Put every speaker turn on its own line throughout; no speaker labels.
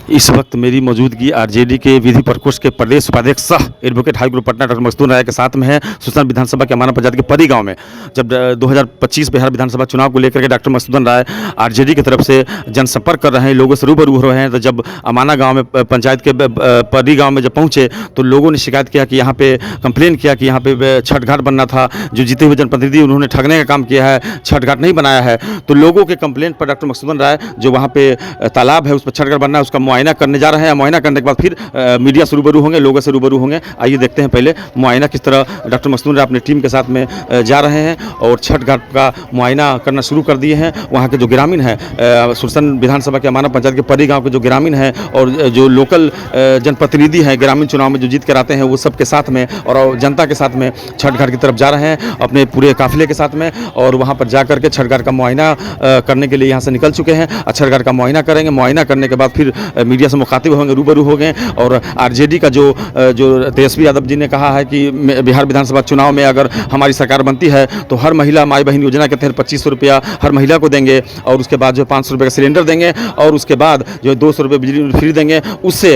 इस वक्त मेरी मौजूदगी आरजेडी के विधि प्रकोष्ठ के प्रदेश उपाध्यक्ष सह advocate high court Patna doctor Maqsood Rai के साथ में है। सुल्तान विधानसभा के अमाना पंचायत के परी गांव में जब 2025 बिहार विधानसभा चुनाव को लेकर के डॉक्टर मकसूद राय आरजेडी की तरफ से जनसंपर्क कर रहे हैं, लोगों से रूबरू हो रहे हैं। तो जब अमाना गाँव में पंचायत के परी गाँव में जब पहुँचे तो लोगों ने शिकायत किया कि यहाँ पे कंप्लेन किया कि यहाँ पे छठ घाट बनना था, जो जीते हुए जनप्रतिनिधि उन्होंने ठगने का काम किया है, छठ घाट नहीं बनाया है। तो लोगों के कंप्लेंट पर डॉक्टर मकसूद राय जो वहाँ पे तालाब है उस पर छठ घाट बनना है उसका मुआयना करने जा रहे हैं। मुआयना करने के बाद फिर मीडिया से रूबरू होंगे, लोगों से रूबरू होंगे। आइए देखते हैं पहले मुआयना किस तरह डॉक्टर मकसूद राय अपनी टीम के साथ में जा रहे हैं और छठ घाट का मुआयना करना शुरू कर दिए हैं। वहाँ के जो ग्रामीण हैं, सुल्तान विधानसभा के अमाना पंचायत के परी गाँव के जो ग्रामीण हैं और जो लोकल जनप्रतिनिधि हैं ग्रामीण चुनाव में जो जीत कर आते हैं वो सबके साथ में और जनता के साथ में छठ घाट की तरफ जा रहे हैं अपने पूरे काफिले के साथ में। और वहाँ पर जा करके छठ घाट का मुआयना करने के लिए यहाँ से निकल चुके हैं। छठ घाट का मुआयना करेंगे, मुआयना करने के बाद फिर मीडिया से मुखातिब होंगे, रूबरू हो गए। और आरजेडी का जो तेजस्वी यादव जी ने कहा है कि बिहार विधानसभा चुनाव में अगर हमारी सरकार बनती है तो हर महिला माई बहन योजना के तहत 2500 रुपया हर महिला को देंगे और उसके बाद जो 500 रुपये का सिलेंडर देंगे और उसके बाद जो 200 रुपये बिजली फ्री देंगे। उससे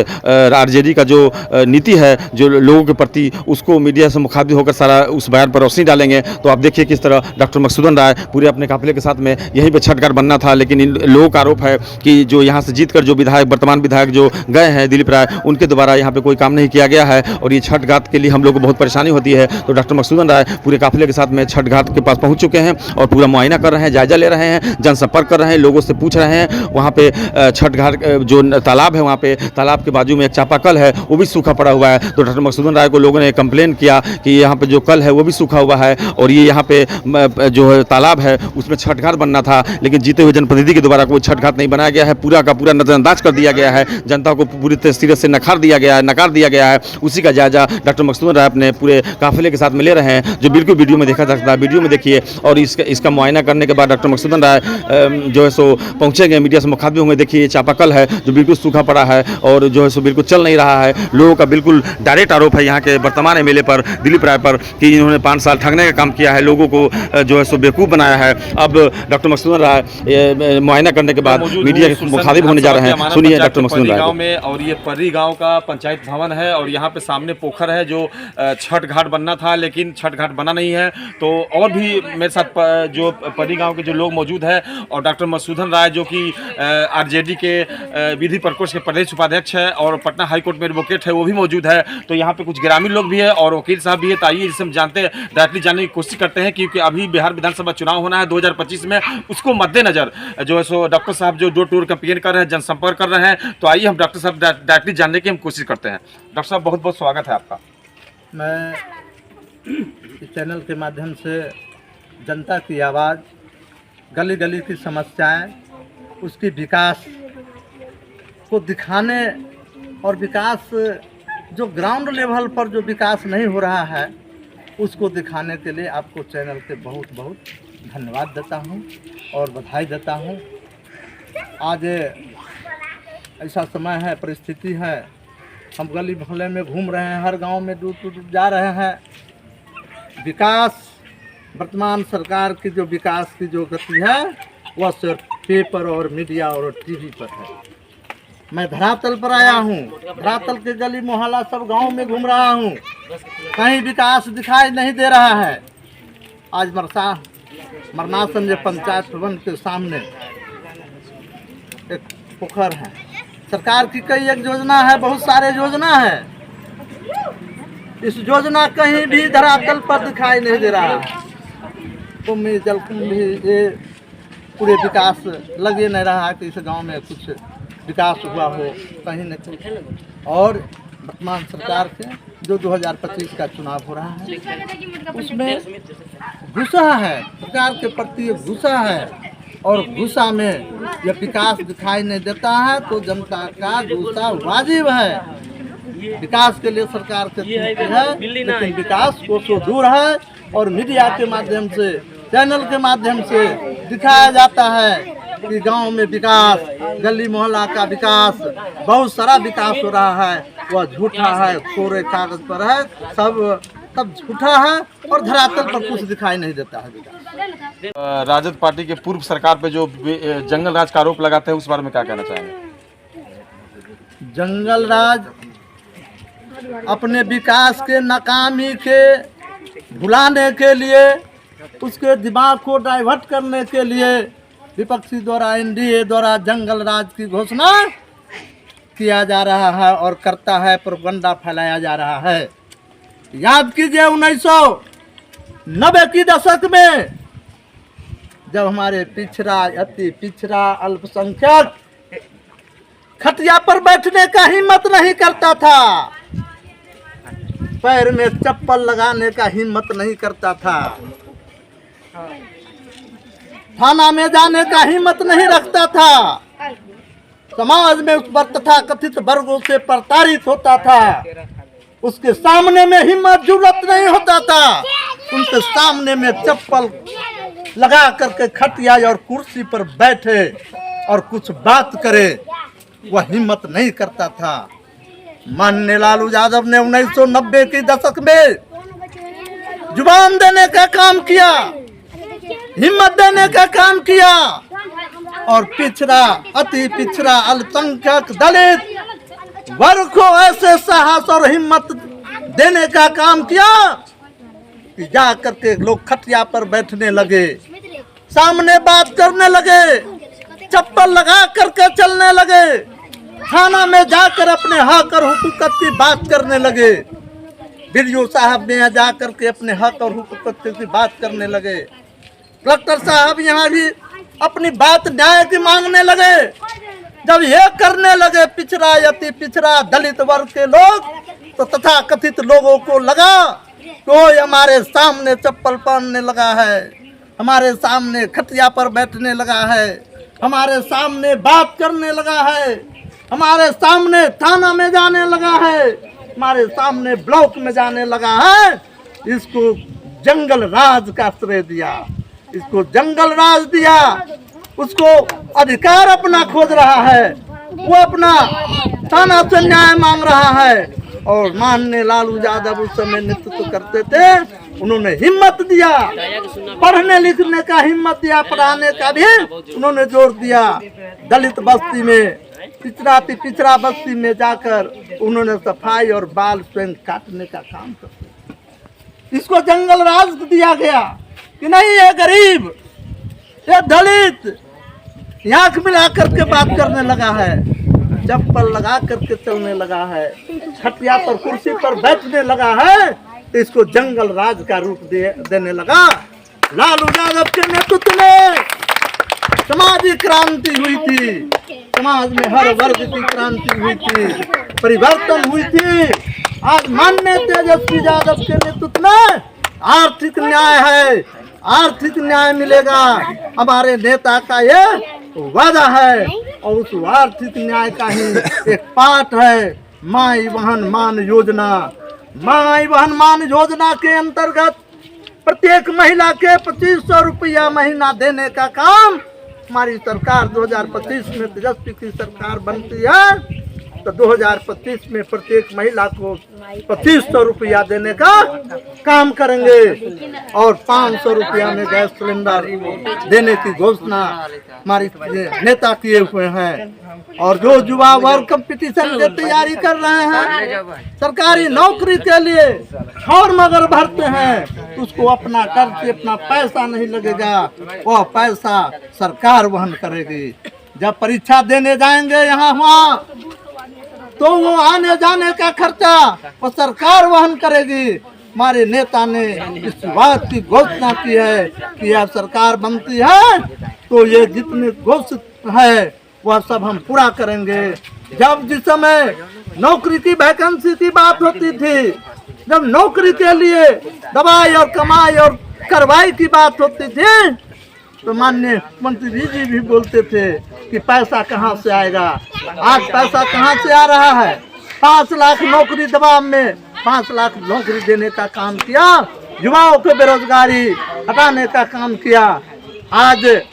आरजेडी का जो नीति है जो लोगों के प्रति उसको मीडिया से मुखातिब होकर सारा उस बयान पर रोशनी डालेंगे। तो आप देखिए किस तरह डॉक्टर मकसूद राय पूरे अपने काफिले के साथ में यहीं पे छठ घाट बनना था, लेकिन इन लोगों का आरोप है कि जो यहाँ से जीतकर जो विधायक वर्तमान विधायक जो गए हैं दिलीप राय, उनके द्वारा यहाँ पे कोई काम नहीं किया गया है और ये छठ घाट के लिए हम लोग को बहुत परेशानी होती है। तो डॉक्टर मकसूद राय पूरे काफिले के साथ में छठ घाट के पास पहुँच चुके हैं और पूरा मुआयना कर रहे हैं, जायजा ले रहे हैं, जनसंपर्क कर रहे हैं, लोगों से पूछ रहे हैं। वहाँ पे छठ घाट जो तालाब है वहाँ पे तालाब के बाजू में एक चापाकल है वो भी सूखा पड़ा हुआ है। तो डॉक्टर मकसूद राय को लोगों ने कंप्लेन किया कि यहाँ पे जो कल है वो भी सूखा हुआ है और ये यहाँ पे जो तालाब है उसमें छठ घाट बनना था, लेकिन जीते हुए जनप्रतिनिधि के द्वारा कोई छठ घाट नहीं बनाया गया है। पूरा का पूरा नजरअंदाज कर दिया गया है, जनता को पूरी तरीके से नकार दिया गया है। उसी का जायजा डॉक्टर मकसूद राय अपने पूरे काफिले के साथ में ले रहे हैं, जो बिल्कुल वीडियो में देखा जा सकता है। वीडियो में देखिए और इसका मुआयना करने के बाद डॉक्टर मकसूद राय जो है सो पहुंचेंगे, मीडिया से मुखातिब होंगे। देखिए चापाकल है जो बिल्कुल सूखा पड़ा है और जो है सो बिल्कुल चल नहीं रहा है। लोगों का बिल्कुल डायरेक्ट आरोप है यहाँ के वर्तमान एमएलए पर दिलीप राय पर कि इन्होंने 5 साल ठगने का काम किया है, लोगों को जो है सो बेवकूफ़ बनाया है। अब डॉक्टर मकसूद राय मुआयना करने के बाद मीडिया के मुखातिब होने जा रहे हैं। सुनिए डॉक्टर मकसूद राय
में। और ये परी गांव का पंचायत भवन है और यहाँ पे सामने पोखर है जो छठ घाट बनना था, लेकिन छठ घाट बना नहीं है। तो और भी मेरे साथ जो परी गांव के जो लोग मौजूद है और डॉक्टर मकसूद राय जो कि आरजेडी के विधि प्रकोष्ठ के प्रदेश उपाध्यक्ष है और पटना हाईकोर्ट में एडवोकेट है, वो भी मौजूद है। तो यहाँ पे कुछ ग्रामीण लोग भी है और वकील साहब भी है। तो आइए जिससे हम डायरेक्टली जानने की कोशिश करते हैं, क्योंकि अभी बिहार विधानसभा चुनाव होना है 2025 में, उसको मद्देनजर जो है सो डॉक्टर साहब जो डोर टू डोर कैंपेन कर रहे हैं, जनसंपर्क कर रहे हैं। तो आइए हम डॉक्टर साहब डायरेक्टली जानने की हम कोशिश करते हैं। डॉक्टर साहब बहुत बहुत स्वागत है आपका।
मैं इस चैनल के माध्यम से जनता की आवाज़, गली गली की समस्याएं, उसकी विकास को दिखाने और विकास जो ग्राउंड लेवल पर जो विकास नहीं हो रहा है उसको दिखाने के लिए आपको चैनल के बहुत बहुत धन्यवाद देता हूं और बधाई देता हूं। आज ऐसा समय है, परिस्थिति है, हम गली मोहल्ले में घूम रहे हैं, हर गांव में दूर जा रहे हैं। विकास, वर्तमान सरकार की जो विकास की जो गति है वह सिर्फ पेपर और मीडिया और टीवी पर है। मैं धरातल पर आया हूँ, धरातल के गली मोहल्ला सब गांव में घूम रहा हूँ, कहीं विकास दिखाई नहीं दे रहा है। आज मरनासन पंचायत भवन के सामने एक पोखर है, सरकार की कई एक योजना है, बहुत सारे योजना है, इस योजना कहीं भी धरातल पर दिखाई नहीं दे रहा है। कुंभ जल कुंभ ये पूरे विकास लगे नहीं रहा कि इस गांव में कुछ विकास हुआ हो, कहीं न कहीं। और वर्तमान सरकार के जो 2025 का चुनाव हो रहा है उसमें गुस्सा है, सरकार के प्रति गुस्सा है और गुस्सा में जब विकास दिखाई नहीं देता है तो जनता का गुस्सा वाजिब है। विकास के लिए सरकार से है, लेकिन विकास को तो दूर है और मीडिया के माध्यम से, चैनल के माध्यम से दिखाया जाता है कि गांव में विकास, गली मोहल्ला का विकास, बहुत सारा विकास हो रहा है। वह झूठा है, कोरे कागज पर है, सब झूठा है और धरातल पर कुछ दिखाई नहीं देता है विकास।
राजद पार्टी के पूर्व सरकार पे जो जंगल राज का आरोप लगाते हैं उस बारे में क्या कहना चाहेंगे?
जंगल राज अपने विकास के नाकामी के भुलाने के लिए, उसके दिमाग को डाइवर्ट करने के लिए विपक्षी द्वारा, एनडीए द्वारा जंगल राज की घोषणा किया जा रहा है और करता है, प्रोपगंडा फैलाया जा रहा है। याद कीजिए 1990 की दशक में जब हमारे पिछड़ा, अति पिछड़ा, अल्पसंख्यक खटिया पर बैठने का हिम्मत नहीं करता था, पैर में चप्पल लगाने का हिम्मत नहीं करता था, थाना में जाने का हिम्मत नहीं रखता था, समाज में उस पर तथा कथित वर्गों से प्रताड़ित होता था, उसके सामने में हिम्मत जुर्रत नहीं होता था, उनके सामने में चप्पल लगा करके खटिया और कुर्सी पर बैठे और कुछ बात करे, वह हिम्मत नहीं करता था। माननीय लालू यादव ने 1990 की दशक में जुबान देने का काम किया, हिम्मत देने का काम किया और पिछड़ा, अति पिछड़ा, अल्पसंख्यक, दलित वर्ग को ऐसे साहस और हिम्मत देने का काम किया कि जा करके लोग खटिया पर बैठने लगे, सामने बात करने लगे, चप्पल लगा करके चलने लगे, थाना में जाकर अपने हक और हुकूकत की बात करने लगे, वीडियो साहब में जा करके अपने हक और हुकूकत की बात करने लगे, कलेक्टर साहब यहाँ भी अपनी बात न्याय की मांगने लगे। जब ये करने लगे पिछड़ा, अति पिछड़ा, दलित वर्ग के लोग, तो तथा कथित लोगों को लगा कोई हमारे सामने चप्पल पहनने लगा है, हमारे सामने खटिया पर बैठने लगा है, हमारे सामने बात करने लगा है, हमारे सामने थाना में जाने लगा है, हमारे सामने ब्लॉक में जाने लगा है। इसको जंगल राज का श्रेय दिया, इसको जंगल राज दिया, उसको अधिकार अपना खोज रहा है, वो अपना थाना से न्याय मांग रहा है। और माननीय लालू यादव उस समय नेतृत्व करते थे, उन्होंने हिम्मत दिया, पढ़ने लिखने का हिम्मत दिया, पढ़ाने का भी उन्होंने जोर दिया। दलित बस्ती में, पिछड़ा बस्ती में जाकर उन्होंने सफाई और बाल स्वयं काटने का काम करते। इसको जंगल राज दिया गया कि नहीं, ये गरीब, ये दलित आंख मिला करके बात करने लगा है, चप्पल लगा करके चलने लगा है, खटिया पर कुर्सी पर बैठने लगा है, तो इसको जंगल राज का रूप देने लगा। लालू यादव के नेतृत्व में सामाजिक क्रांति हुई थी, समाज में हर वर्ग की क्रांति हुई थी, परिवर्तन हुई थी। आज माननीय तेजस्वी यादव के नेतृत्व में आर्थिक न्याय है, आर्थिक न्याय मिलेगा, हमारे नेता का ये वादा है। और उस आर्थिक न्याय का ही एक पार्ट है माई बहन मान योजना। माई बहन मान योजना के अंतर्गत प्रत्येक महिला के 2500 रुपया महीना देने का काम हमारी सरकार 2025 में तेजस्वी की सरकार बनती है, तो 2025 में प्रत्येक महिला को 2500 रुपया देने का काम करेंगे और 500 रुपया में गैस सिलेंडर देने की घोषणा हमारी नेता किए हुए हैं। और जो युवा वर्ग कंपटीशन की तैयारी कर रहे हैं, सरकारी नौकरी के लिए फॉर्म अगर भरते हैं तो उसको अपना खर्च, अपना पैसा नहीं लगेगा, वह पैसा सरकार वहन करेगी। जब परीक्षा देने जाएंगे यहाँ वहाँ, तो वो आने जाने का खर्चा वो सरकार वहन करेगी। हमारे नेता ने इस बात की घोषणा की है कि यह सरकार बनती है तो ये जितने घोषित है वह सब हम पूरा करेंगे। जब जिस समय नौकरी की वैकेंसी की बात होती थी, जब नौकरी के लिए दवाई और कमाई और कार्रवाई की बात होती थी, तो माननीय मंत्री जी भी बोलते थे कि पैसा कहाँ से आएगा। आज पैसा कहाँ से आ रहा है? 5 लाख नौकरी दबाव में 5 लाख नौकरी देने का काम किया, युवाओं को बेरोजगारी हटाने का काम किया। आज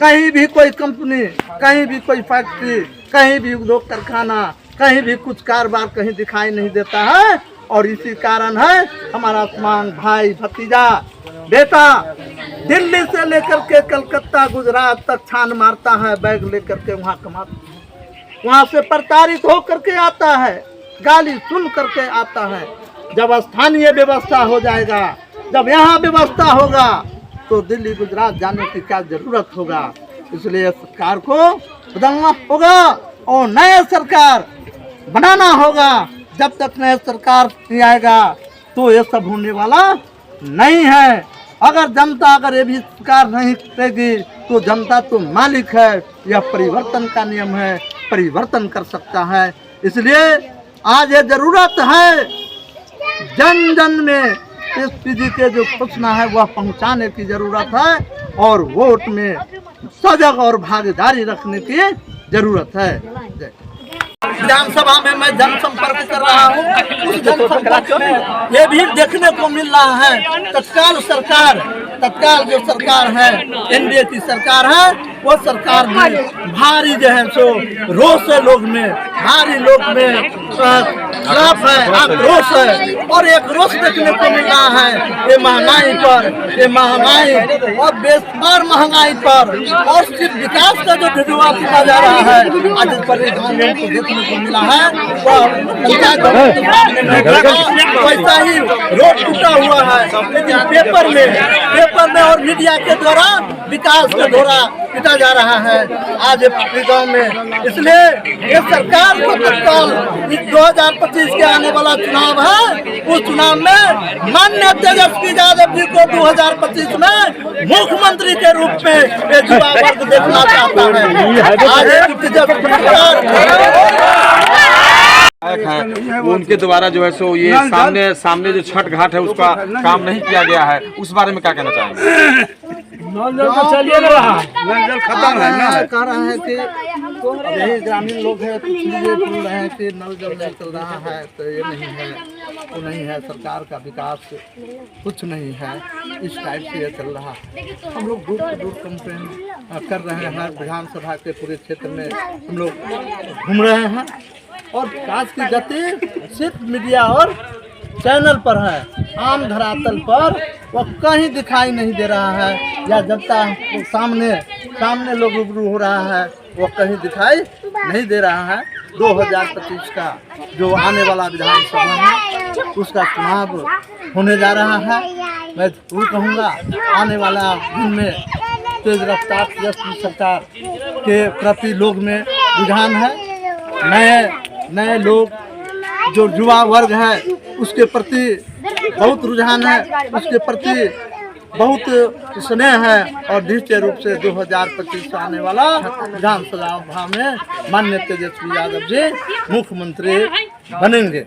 कहीं भी कोई कंपनी, कहीं भी कोई फैक्ट्री, कहीं भी उद्योग कारखाना, कहीं भी कुछ कारोबार कहीं दिखाई नहीं देता है। और इसी कारण है हमारा तमाम भाई भतीजा बेटा दिल्ली से लेकर के कलकत्ता, गुजरात तक छान मारता है, बैग लेकर के वहाँ कमाता है। वहाँ से प्रताड़ित होकर के आता है, गाली सुन करके आता है। जब स्थानीय व्यवस्था हो जाएगा, जब यहाँ व्यवस्था होगा, तो दिल्ली गुजरात जाने की क्या जरूरत होगा। इसलिए सरकार को बदलना होगा और नया सरकार बनाना होगा। जब तक नया सरकार नहीं आएगा तो ये सब होने वाला नहीं है। अगर जनता अगर ये भी स्वीकार नहीं करेगी तो जनता तो मालिक है, यह परिवर्तन का नियम है, परिवर्तन कर सकता है। इसलिए आज ये जरूरत है जन जन में इस पीढ़ी के जो सूचना है वह पहुंचाने की जरूरत है और वोट में सजग और भागीदारी रखने की जरूरत है। विधानसभा में मैं जनसंपर्क कर रहा हूँ। उस जनसंपर्क में ये भी देखने को मिल रहा है तत्काल जो सरकार है, एनडीए की सरकार है, वो सरकार में भारी जो है सो रोष है, लोग में भारी लोग में खराब है, आक्रोश है। और एक रोष देखने को मिल रहा है ये महंगाई और बेशुमार महंगाई पर, और सिर्फ विकास का जो ढिढुआ पीटा जा रहा है आज पर देखने को मिला है। वैसा ही रोड टूटा हुआ है, लेकिन पेपर में और मीडिया के द्वारा विकास का धोरा पीटा जा रहा है आज गाँव में। इसलिए ये सरकार को तत्काल 2025 के आने वाला चुनाव है, उस चुनाव में माननीय तेजस्वी यादव जी को 2025 में मुख्यमंत्री के रूप में ये युवा वर्ग देखना चाहता है। आज तेजस्वी
है उनके द्वारा जो है सो ये सामने जो छठ घाट है उसका काम नहीं किया गया है, उस बारे में क्या कहना चाहेंगे?
नल खत्म है ना, कह रहा है कि यही ग्रामीण लोग है इसलिए बोल रहे हैं कि नल जल नहीं चल रहा है, तो ये नहीं है, तो नहीं है, सरकार का विकास कुछ नहीं है, इस टाइप से ये चल रहा है। हम लोग दूर से दूर कंप्लेन कर रहे हैं, विधानसभा के पूरे क्षेत्र में हम लोग घूम रहे हैं और विकास की गति सिर्फ मीडिया और चैनल पर है, आम धरातल पर वो कहीं दिखाई नहीं दे रहा है, या जनता के सामने लोग रूबरू हो रहा है वो कहीं दिखाई नहीं दे रहा है। 2025 का जो आने वाला विधानसभा है उसका चुनाव होने जा रहा है। मैं जरूर कहूँगा आने वाला दिन में तेज रफ्तार तेजस्वी सरकार के प्रति लोग में रुझान है, नए लोग जो युवा वर्ग है उसके प्रति बहुत रुझान है, उसके प्रति बहुत स्नेह है और निश्चित रूप से 2025 आने वाला विधानसभा में माननीय तेजस्वी यादव जी मुख्यमंत्री बनेंगे।